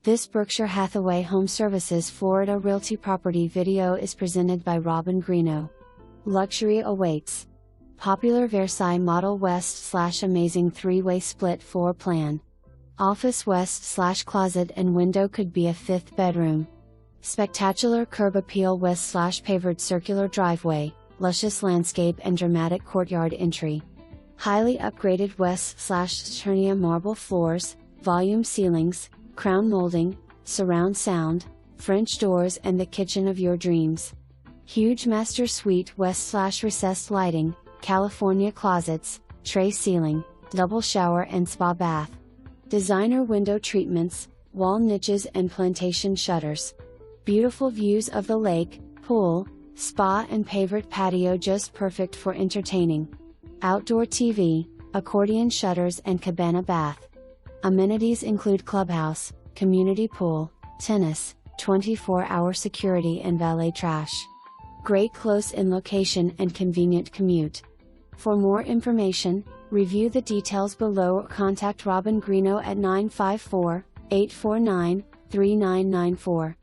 This Berkshire Hathaway HomeServices Florida Realty property video is presented by Robin Greeno. Luxury awaits. Popular Versailles model west/amazing 3-way split floor plan. Office west/closet and window could be a 5th bedroom. Spectacular curb appeal west/pavered circular driveway, luscious landscape and dramatic courtyard entry. Highly upgraded west/Saturnia marble floors, volume ceilings, crown molding, surround sound, French doors and the kitchen of your dreams. Huge master suite west/recessed lighting, California closets, tray ceiling, double shower and spa bath. Designer window treatments, wall niches and plantation shutters. Beautiful views of the lake, pool, spa and pavered patio just perfect for entertaining. Outdoor TV, accordion shutters and cabana bath. Amenities include clubhouse, community pool, tennis, 24-hour security and valet trash. Great close-in location and convenient commute. For more information, review the details below or contact Robin Greeno at 954-849-3994.